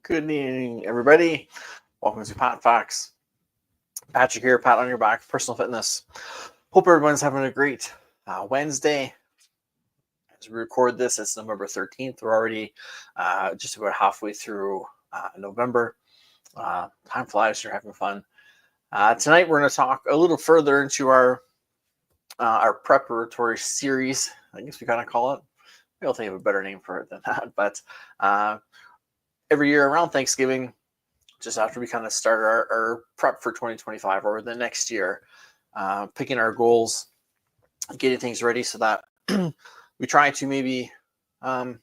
Good evening, everybody. Welcome to PatFacts. Patrick here, Pat on your back, personal fitness. Hope everyone's having a great Wednesday. As we record this, it's November 13th. We're already just about halfway through November. Time flies, you're having fun. Tonight, we're going to talk a little further into our preparatory series, I guess we kind of call it. We'll think of a better name for it than that, but every year around Thanksgiving, just after we kind of start our prep for 2025 or the next year, picking our goals, getting things ready so that we try to maybe come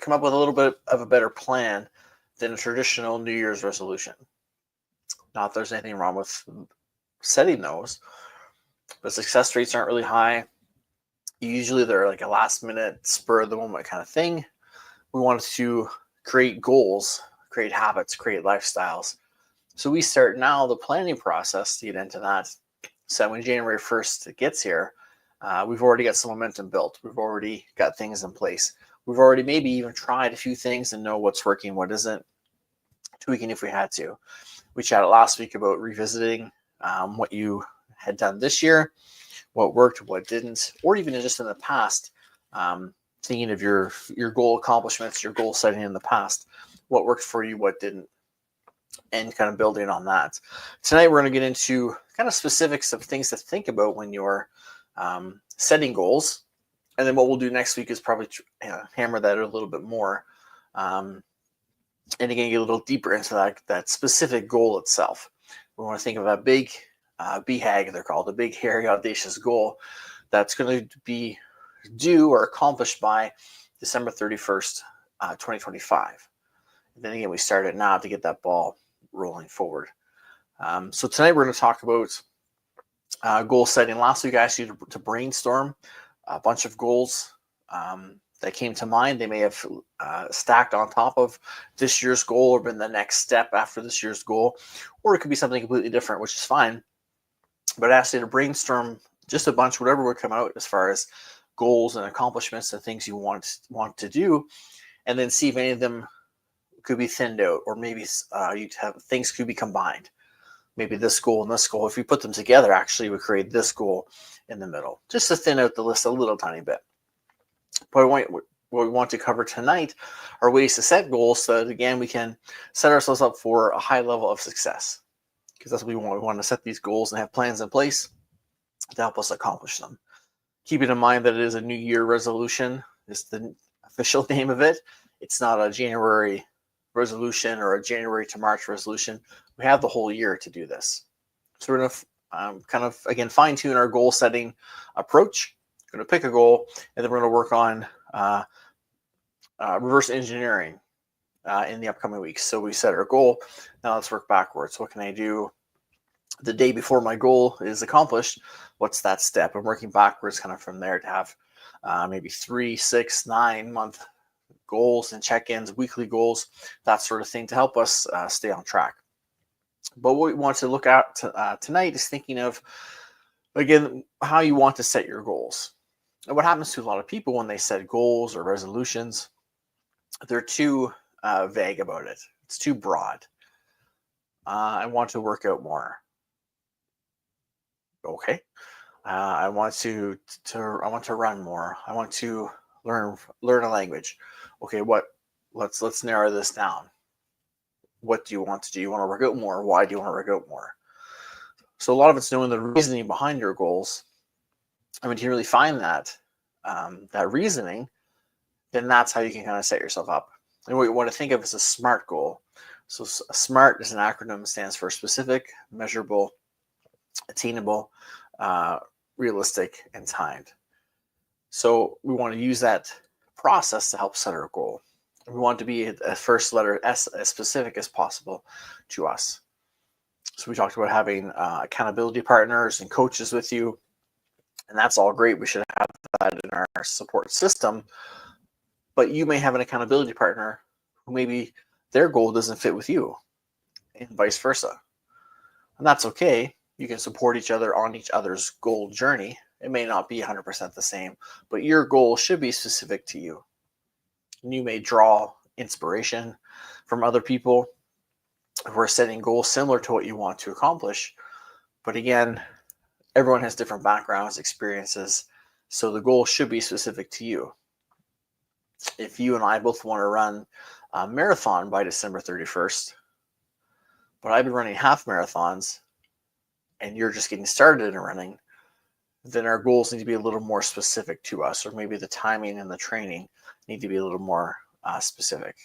up with a little bit of a better plan than a traditional New Year's resolution. Not that there's anything wrong with setting those, but success rates aren't really high. Usually they're like a last minute, spur of the moment kind of thing. We want to create goals, create habits, create lifestyles. So we start now the planning process to get into that. So when January 1st gets here, we've already got some momentum built. We've already got things in place. We've already maybe even tried a few things and know what's working, what isn't, tweaking if we had to. We chatted last week about revisiting what you had done this year, what worked, what didn't, or even just in the past, thinking of your goal accomplishments, your goal setting in the past, what worked for you, what didn't, and kind of building on that. Tonight, we're going to get into kind of specifics of things to think about when you're setting goals. And then what we'll do next week is probably hammer that a little bit more. And again, get a little deeper into that specific goal itself. We want to think of a big BHAG, they're called, a big, hairy, audacious goal that's going to be due or accomplished by December 31st, 2025. And then again, we start it now to get that ball rolling forward. So tonight we're going to talk about goal setting. Last week I asked you to brainstorm a bunch of goals that came to mind. They may have stacked on top of this year's goal or been the next step after this year's goal, or it could be something completely different, which is fine. But I asked you to brainstorm just a bunch, whatever would come out as far as goals and accomplishments and things you want to do, and then see if any of them could be thinned out, or maybe you'd have things could be combined. Maybe this goal and this goal, if we put them together, actually would create this goal in the middle, just to thin out the list a little tiny bit. But what we want to cover tonight are ways to set goals so that, again, we can set ourselves up for a high level of success, because that's what we want. We want to set these goals and have plans in place to help us accomplish them. Keeping in mind that it is a New Year resolution is the official name of it. It's not a January resolution or a January to March resolution. We have the whole year to do this. So we're going to kind of, again, fine-tune our goal setting approach. We're going to pick a goal, and then we're going to work on reverse engineering in the upcoming weeks. So we set our goal. Now let's work backwards. What can I do the day before my goal is accomplished? What's that step? I'm working backwards kind of from there to have maybe 3, 6, 9 month goals and check-ins, weekly goals, that sort of thing to help us stay on track. But what we want to look at tonight is thinking of, again, how you want to set your goals. And what happens to a lot of people when they set goals or resolutions, they're too vague about it. It's too broad. I want to work out more. Okay. I want to run more. I want to learn a language. Okay, let's narrow this down. What do you want to do? You want to work out more. Why do you want to work out more? So a lot of it's knowing the reasoning behind your goals. And when you really find that reasoning, then that's how you can kind of set yourself up. And what you want to think of as a SMART goal. So SMART is an acronym, stands for specific, measurable, attainable, realistic, and timed. So we want to use that process to help set our goal. We want to be a first letter S, as specific as possible to us. So we talked about having accountability partners and coaches with you, and that's all great. We should have that in our support system. But you may have an accountability partner who maybe their goal doesn't fit with you, and vice versa. And that's okay. You can support each other on each other's goal journey. It may not be 100% the same, but your goal should be specific to you. And you may draw inspiration from other people who are setting goals similar to what you want to accomplish. But again, everyone has different backgrounds, experiences, so the goal should be specific to you. If you and I both want to run a marathon by December 31st, but I've been running half marathons and you're just getting started in running, then our goals need to be a little more specific to us, or maybe the timing and the training need to be a little more specific.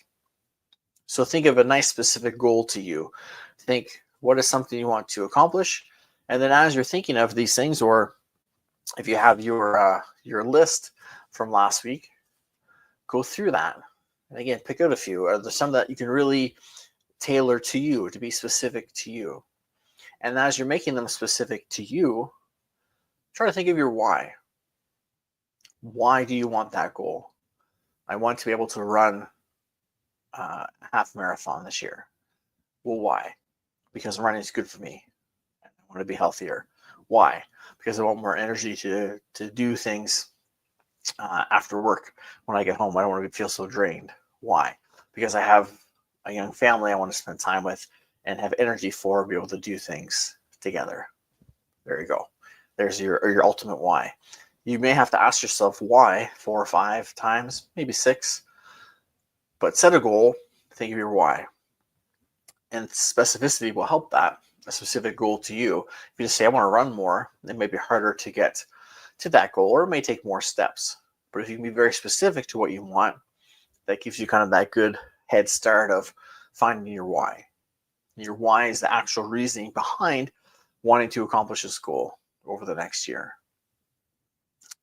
So think of a nice specific goal to you. Think, what is something you want to accomplish? And then as you're thinking of these things, or if you have your list from last week, go through that. And again, pick out a few. Are there some that you can really tailor to you, to be specific to you? And as you're making them specific to you, try to think of your why. Why do you want that goal? I want to be able to run a half marathon this year. Well, why? Because running is good for me. I want to be healthier. Why? Because I want more energy to do things after work when I get home. I don't want to feel so drained. Why? Because I have a young family I want to spend time with and have energy for, be able to do things together. There you go. There's your ultimate why. You may have to ask yourself why 4 or 5 times, maybe 6, but set a goal, think of your why. And specificity will help that, a specific goal to you. If you just say, I want to run more, it may be harder to get to that goal, or it may take more steps. But if you can be very specific to what you want, that gives you kind of that good head start of finding your why. Your why is the actual reasoning behind wanting to accomplish this goal over the next year.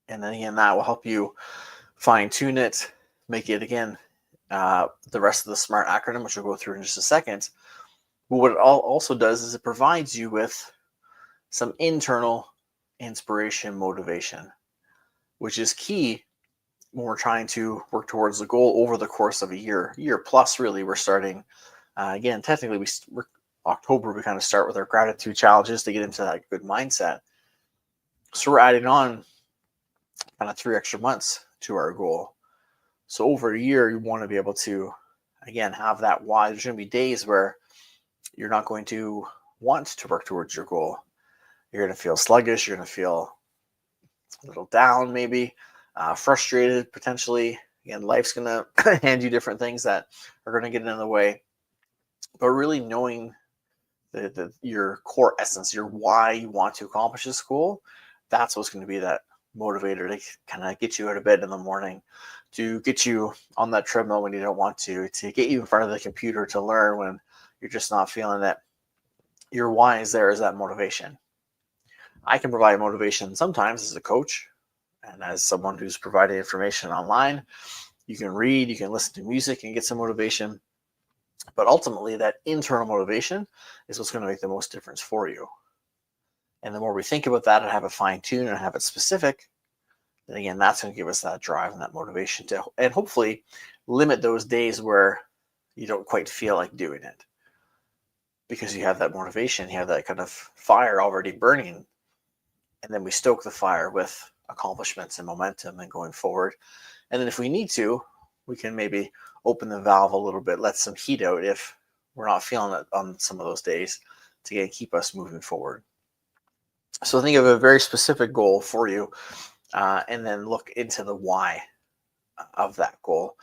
And then again, that will help you fine tune it, make it again, the rest of the SMART acronym, which we'll go through in just a second. But what it also does is it provides you with some internal inspiration, motivation, which is key when we're trying to work towards the goal over the course of a year plus. Really, we're starting again. Technically, we're October. We kind of start with our gratitude challenges to get into that good mindset. So we're adding on kind of 3 extra months to our goal. So over a year, you want to be able to, again, have that why. There's going to be days where you're not going to want to work towards your goal. You're going to feel sluggish. You're going to feel a little down, maybe frustrated, potentially. Again, life's going to hand you different things that are going to get in the way. But really knowing your core essence, your why you want to accomplish this goal, that's what's going to be that motivator to kind of get you out of bed in the morning, to get you on that treadmill when you don't want to get you in front of the computer to learn when you're just not feeling it. Your why is there as that motivation. I can provide motivation sometimes as a coach and as someone who's providing information online. You can read, you can listen to music and get some motivation. But ultimately, that internal motivation is what's going to make the most difference for you. And the more we think about that and have it fine-tuned and have it specific, then again, that's going to give us that drive and that motivation to, and hopefully limit those days where you don't quite feel like doing it. Because you have that motivation, you have that kind of fire already burning. And then we stoke the fire with accomplishments and momentum and going forward. And then if we need to, we can maybe open the valve a little bit, let some heat out if we're not feeling it on some of those days to keep us moving forward. So think of a very specific goal for you, and then look into the why of that goal.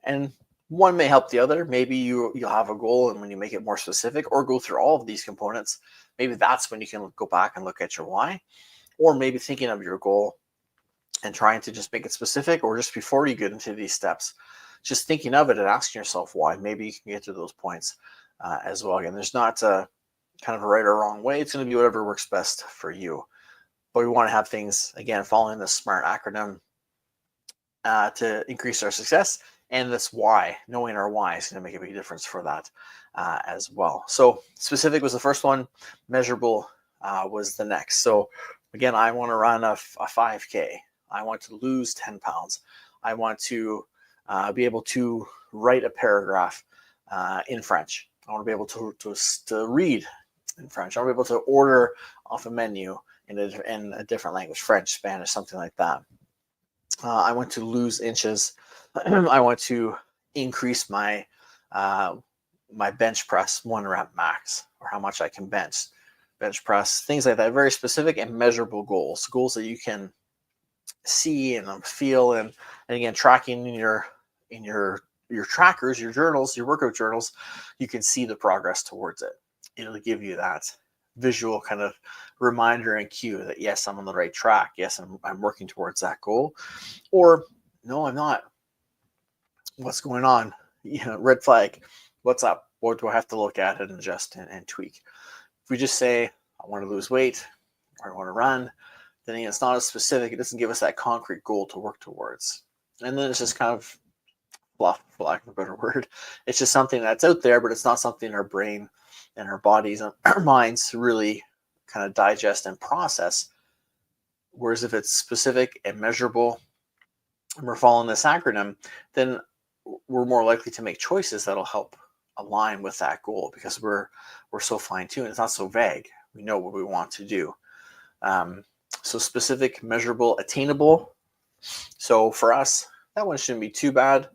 And one may help the other. Maybe you'll have a goal, and when you make it more specific or go through all of these components, maybe that's when you can go back and look at your why. Or maybe thinking of your goal and trying to just make it specific, or just before you get into these steps, just thinking of it and asking yourself why. Maybe you can get to those points as well. Again, there's not kind of a right or wrong way. It's going to be whatever works best for you. But we want to have things, again, following the SMART acronym to increase our success. And this why, knowing our why, is going to make a big difference for that as well. So specific was the first one. Measurable was the next. So again, I want to run a 5K. I want to lose 10 pounds. I want to be able to write a paragraph in French. I want to be able to read in French. I want to be able to order off a menu in a different language, French, Spanish, something like that. I want to lose inches. I want to increase my my bench press 1 rep max, or how much I can bench press, things like that. Very specific and measurable goals that you can see and feel, and again, tracking in your trackers, your journals, your workout journals, you can see the progress towards it. It'll give you that visual kind of reminder and cue that yes, I'm on the right track. Yes, I'm working towards that goal, or no, I'm not. What's going on? Red flag. What's up? What do I have to look at and adjust and tweak? If we just say I want to lose weight or I want to run, then it's not as specific. It doesn't give us that concrete goal to work towards. And then it's just kind of fluff, for lack of a better word. It's just something that's out there, but it's not something our brain and our bodies and our minds really kind of digest and process. Whereas if it's specific and measurable, and we're following this acronym, then we're more likely to make choices that'll help align with that goal, because we're so fine-tuned. It's not so vague. We know what we want to do. So specific, measurable, attainable. So for us, that one shouldn't be too bad,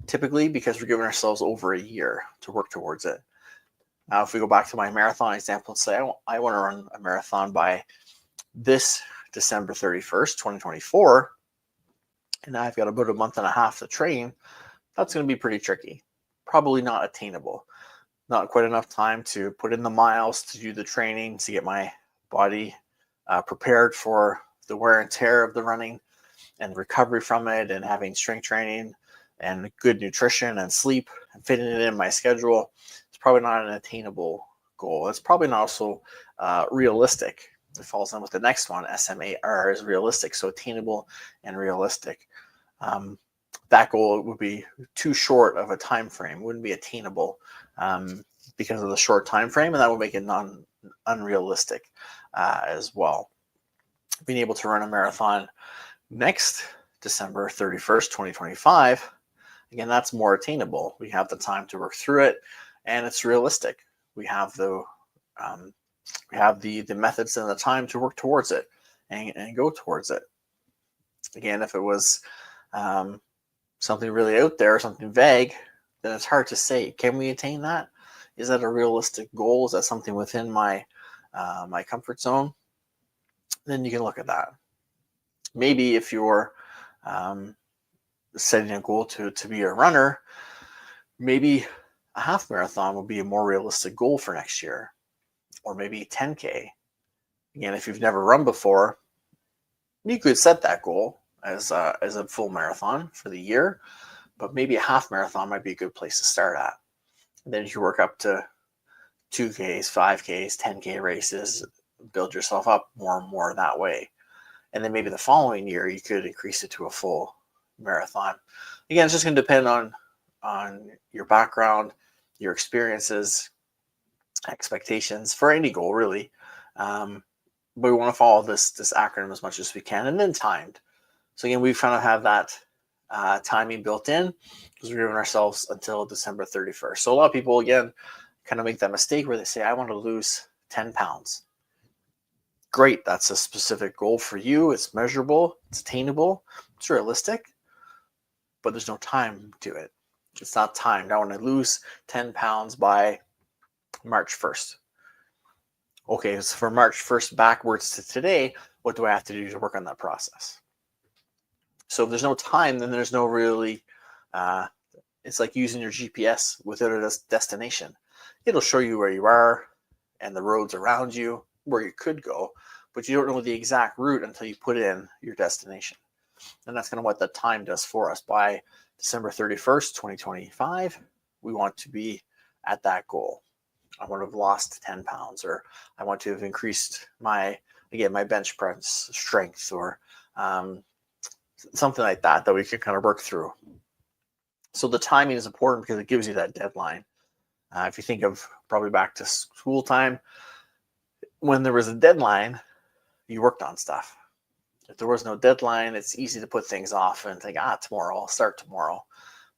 typically, because we're giving ourselves over a year to work towards it. Now, if we go back to my marathon example and say I want to run a marathon by this December 31st, 2024, and I've got about a month and a half to train, that's going to be pretty tricky. Probably not attainable. Not quite enough time to put in the miles, to do the training, to get my body prepared for the wear and tear of the running and the recovery from it, and having strength training and good nutrition and sleep and fitting it in my schedule. It's probably not an attainable goal. It's probably not also realistic. It falls in with the next one. SMAR is realistic. So attainable and realistic. That goal would be too short of a time frame. Wouldn't be attainable because of the short time frame, and that would make it unrealistic as well. Being able to run a marathon next December 31st, 2025, again, that's more attainable. We have the time to work through it, and it's realistic. We have the methods and the time to work towards it and go towards it. Again, if it was something really out there, something vague, then it's hard to say. Can we attain that? Is that a realistic goal? Is that something within my my comfort zone? Then you can look at that. Maybe if you're setting a goal to be a runner, maybe a half marathon will be a more realistic goal for next year, or maybe 10K. Again, if you've never run before, you could set that goal as a full marathon for the year, but maybe a half marathon might be a good place to start at. And then you work up to 2Ks, 5Ks, 10K races, build yourself up more and more that way. And then maybe the following year, you could increase it to a full marathon. Again, it's just going to depend on your background, your experiences, expectations for any goal, really. But we want to follow this acronym as much as we can, and then timed. So again, we kind of have that timing built in, because we're giving ourselves until December 31st. So a lot of people, again, kind of make that mistake where they say, I want to lose 10 pounds. Great, that's a specific goal for you. It's measurable, it's attainable, it's realistic, but there's no time to it. It's not timed. I want to lose 10 pounds by March 1st. Okay, so from March 1st backwards to today, what do I have to do to work on that process? So if there's no time, then there's no really, it's like using your GPS without a destination. It'll show you where you are and the roads around you, where you could go, but you don't know the exact route until you put in your destination. And that's kind of what the time does for us. By December 31st, 2025, we want to be at that goal. I want to have lost 10 pounds, or I want to have increased my bench press strength, or something like that we can kind of work through. So the timing is important because it gives you that deadline. If you think of probably back to school time, when there was a deadline, you worked on stuff. If there was no deadline, it's easy to put things off and think, tomorrow, I'll start tomorrow.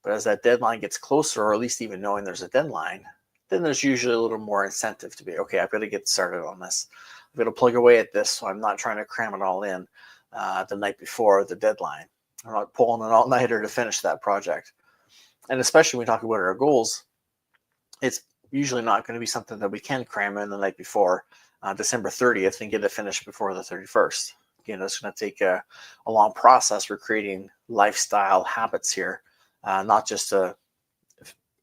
But as that deadline gets closer, or at least even knowing there's a deadline, then there's usually a little more incentive to be, okay, I've got to get started on this. I've got to plug away at this, so I'm not trying to cram it all in the night before the deadline. I'm not pulling an all-nighter to finish that project. And especially when we talk about our goals, it's usually not going to be something that we can cram in the night before December 30th and get it finished before the 31st. Again, it's going to take a long process for creating lifestyle habits here, not just to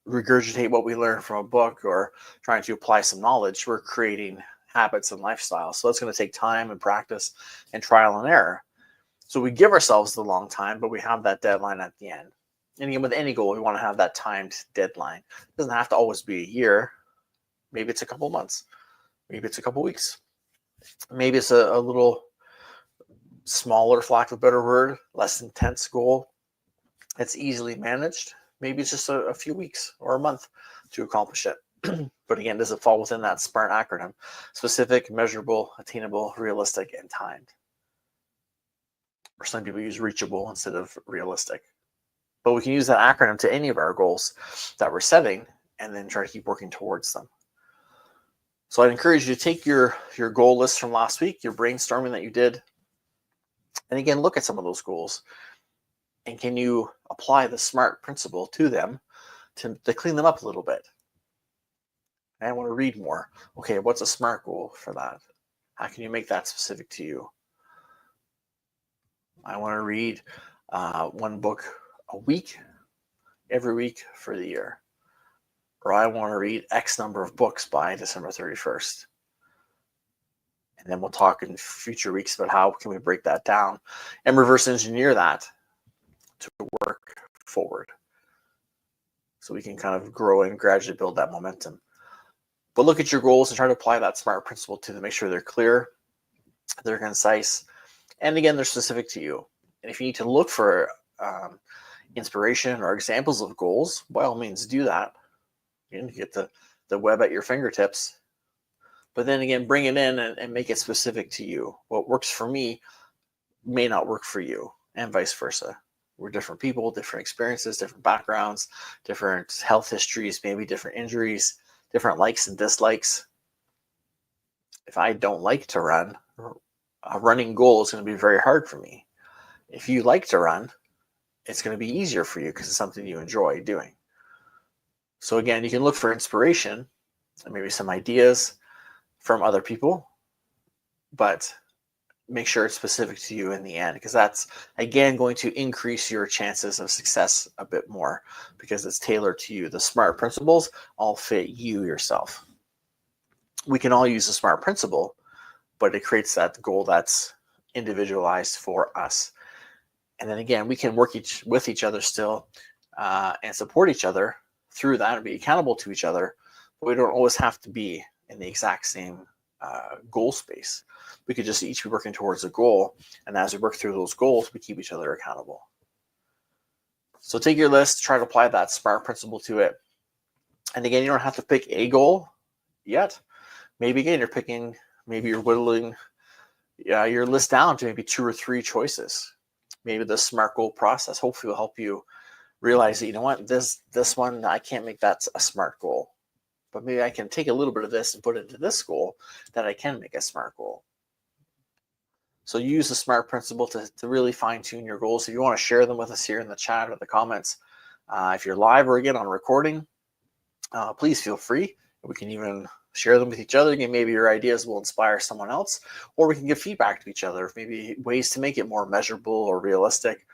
regurgitate what we learned from a book or trying to apply some knowledge. We're creating habits and lifestyle. So it's going to take time and practice and trial and error. So we give ourselves the long time, but we have that deadline at the end. And again, with any goal, we want to have that timed deadline. It doesn't have to always be a year. Maybe it's a couple months. Maybe it's a couple weeks. Maybe it's a little smaller, for lack of a better word, less intense goal. It's easily managed. Maybe it's just a few weeks or a month to accomplish it. But again, does it fall within that SMART acronym? Specific, measurable, attainable, realistic, and timed. Or some people use reachable instead of realistic. But we can use that acronym to any of our goals that we're setting and then try to keep working towards them. So I'd encourage you to take your goal list from last week, your brainstorming that you did, and again, look at some of those goals. And can you apply the SMART principle to them to clean them up a little bit? I want to read more. Okay, what's a SMART goal for that? How can you make that specific to you? I want to read one book a week, every week for the year. Or I want to read X number of books by December 31st. And then we'll talk in future weeks about how can we break that down and reverse engineer that to work forward. So we can kind of grow and gradually build that momentum. But look at your goals and try to apply that SMART principle to them. Make sure they're clear, they're concise, and again, they're specific to you. And if you need to look for inspiration or examples of goals, by all means do that. You get the web at your fingertips. But then again, bring it in and make it specific to you. What works for me may not work for you, and vice versa. We're different people, different experiences, different backgrounds, different health histories, maybe different injuries, different likes and dislikes. If I don't like to run, a running goal is going to be very hard for me. If you like to run, it's going to be easier for you because it's something you enjoy doing. So again, you can look for inspiration and maybe some ideas from other people, but make sure it's specific to you in the end, because that's, again, going to increase your chances of success a bit more because it's tailored to you. The SMART principles all fit you yourself. We can all use the SMART principle, but it creates that goal that's individualized for us. And then again, we can work with each other still and support each other through that and be accountable to each other. But we don't always have to be in the exact same goal space. We could just each be working towards a goal. And as we work through those goals, we keep each other accountable. So take your list, try to apply that SMART principle to it. And again, you don't have to pick a goal yet. Maybe again, you're whittling your list down to maybe 2 or 3 choices. Maybe the SMART goal process hopefully will help you realize that, you know what, this one, I can't make that a SMART goal. But maybe I can take a little bit of this and put it into this goal that I can make a SMART goal. So use the SMART principle to really fine-tune your goals. If you want to share them with us here in the chat or the comments, if you're live or again on recording, please feel free. We can even share them with each other. Again, maybe your ideas will inspire someone else, or we can give feedback to each other, maybe ways to make it more measurable or realistic,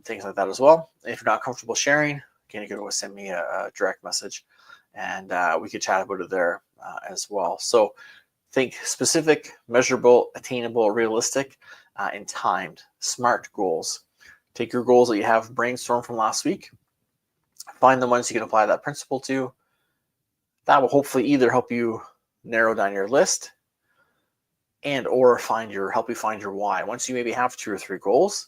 things like that as well. And if you're not comfortable sharing, again, you can always send me a direct message, and we could chat about it there as well. So think specific, measurable, attainable, realistic, and timed. SMART goals. Take your goals that you have brainstormed from last week, find the ones you can apply that principle to. That will hopefully either help you narrow down your list and or help you find your why. Once you maybe have 2 or 3 goals,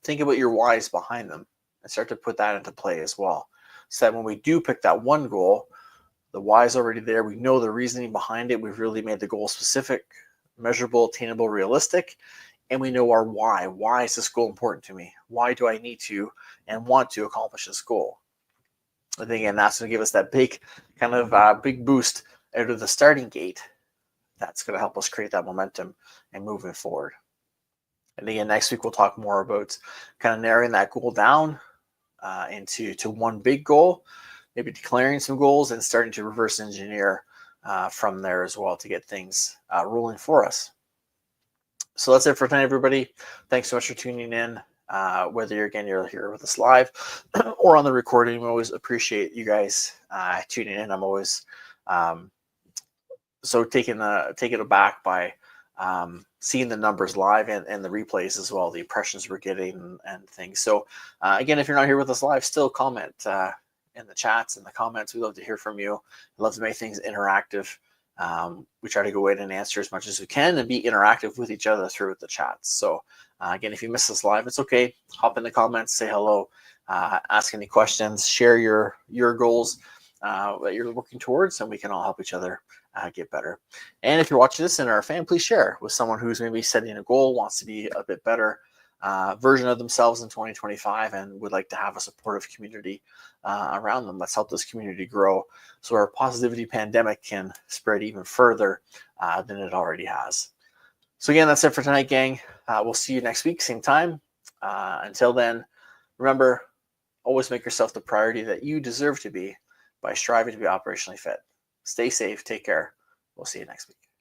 think about your whys behind them and start to put that into play as well. So that when we do pick that one goal, the why is already there. We know the reasoning behind it. We've really made the goal specific, measurable, attainable, realistic, and we know our why. Why is this goal important to me? Why do I need to and want to accomplish this goal? And again, that's going to give us that big kind of big boost out of the starting gate. That's going to help us create that momentum and moving forward. And again, next week we'll talk more about kind of narrowing that goal down, into one big goal, maybe declaring some goals and starting to reverse engineer from there as well to get things rolling for us. So that's it for tonight, everybody. Thanks so much for tuning in. Whether you're here with us live or on the recording, we always appreciate you guys tuning in. I'm always so taken aback by seeing the numbers live and the replays as well, the impressions we're getting and things. So again, if you're not here with us live, still comment in the chats and the comments. We love to hear from you. We love to make things interactive. We try to go in and answer as much as we can and be interactive with each other through the chats. So again, if you miss us live, it's okay. Hop in the comments, say hello, ask any questions, share your goals that you're working towards, and we can all help each other get better. And if you're watching this and are a fan, please share with someone who's maybe setting a goal, wants to be a bit better version of themselves in 2025, and would like to have a supportive community around them. Let's help this community grow so our positivity pandemic can spread even further than it already has. So again, that's it for tonight, gang. We'll see you next week, same time. Until then, remember, always make yourself the priority that you deserve to be by striving to be operationally fit. Stay safe. Take care. We'll see you next week.